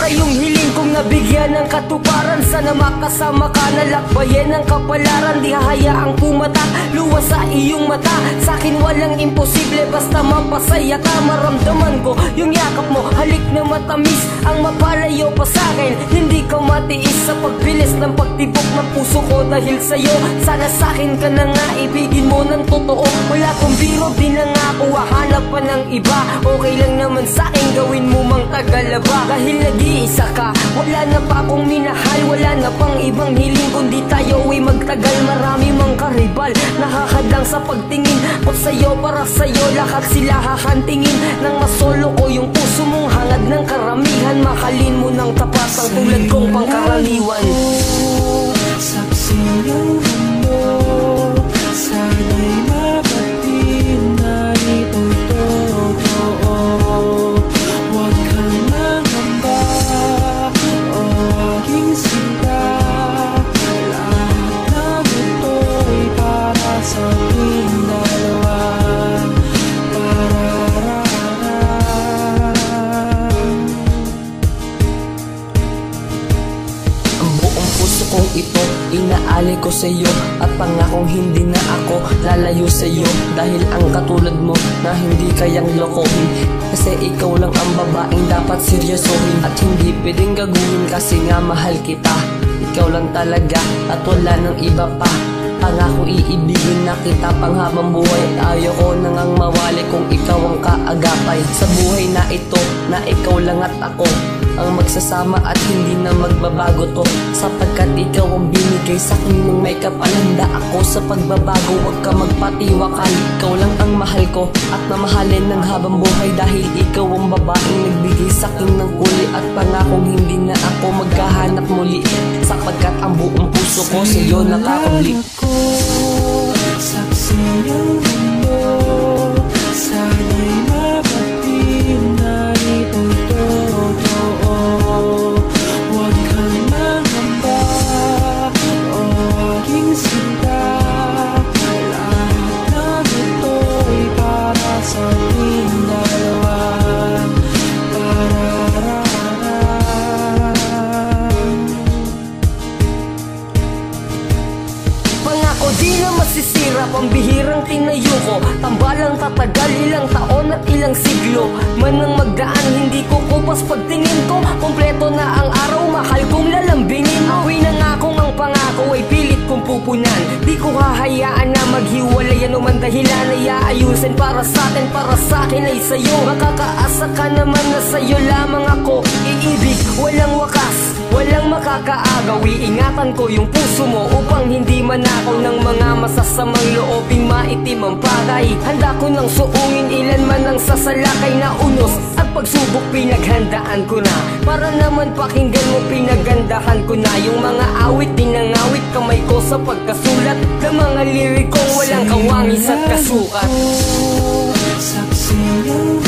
iyong hiling kong nabigyan ng katuparan. Sana makasama ka na lakbayan ng kapalaran. Di hahayaang pumatak, luwas sa iyong mata. Sa'kin walang imposible, basta mapasaya ka. Maramdaman ko yung yakap mo, halik na matamis. Ang mapalayo pa sa'kin, hindi ka matiis sa pagbilis ng pagtibok ng puso ko dahil sa'yo. Sana sa'kin ka na nga, ibigin mo ng totoo. Wala kong biro, di na nga ako hahanap pa ng iba. Okay lang naman sa'kin, gawin mo mang tagalaba. Dahil nag-iisa ka, wala na pa akong minahal. Wala na pang ibang hiling, kundi tayo ay magtagal. Marami mang karibal, nakakadang sa pagtingin ko sa'yo, para sa'yo lahat sila hahantingin. Nang masolo ko yung puso mong hangad ng karamihan, mahalin mo ng tapat ang tulad kong pangkaraniwan. Saksi ng mundo, sana'y mapatin na ito'y totoo. Huwag kang mangamba, o aking sinta. Lahat ng ito'y para sa ating dalawa. Kung ito, inaali ko sa'yo at pangakong hindi na ako lalayo sa'yo. Dahil ang katulad mo na hindi kayang lokohin, kasi ikaw lang ang babaeng dapat seryosohin. At hindi pwedeng gagawin kasi nga mahal kita. Ikaw lang talaga at wala nang iba pa. Pangako iibigin na kita panghabang buhay. At ayoko nang ang mawali kung ikaw ang kaagapay sa buhay na ito, na ikaw lang at ako ang magsasama at hindi na magbabago to. Sapagkat ikaw ang binigay sa'kin nung may kapalanda ako sa pagbabago. Huwag ka magpatiwakal, ikaw lang ang mahal ko at mamahalin ng habang buhay. Dahil ikaw ang babaeng nagbigay sa'kin ng huli at pangakong hindi na ako magkahanap muli. Sapagkat ang buong puso ko sa'yo nakakablik. Saksi ng mundo, sana'y mapatin na ito'y totoo. Huwag kang mangamba, o aking sinta. Lahat ng ito'y para sa ating dalawa. Pangako di na masisira, pambihirang tinayo ko. Tambalang tatagal, ilang taon at ilang siglo man ang magdaan, hindi ko kupas pagtingin ko. Kompleto na ang araw, mahal kong lalambingin. Ako'y nangakong ang pangako ay pilit kong pupunan. Di ko hahayaan na maghiwalay, ano man dahilan ay aayusin. Para sa'tin, para sa'kin ay sa'yo. Makakaasa ka naman na sa'yo lamang ako iibig, walang wakas, walang makakaagaw. Iingatan ko yung puso mo upang hindi manakaw ng mga masasamang loobing maitim ang bagay. Handa ko nang suungin ilan man ang sasalakay na unos at pagsubok, pinaghandaan ko na. Para naman pakinggan mo, pinagandahan ko na yung mga awit, dinangawit kamay ko sa pagkasulat ng mga lirikong walang kawangis at kasukat. Saksi ng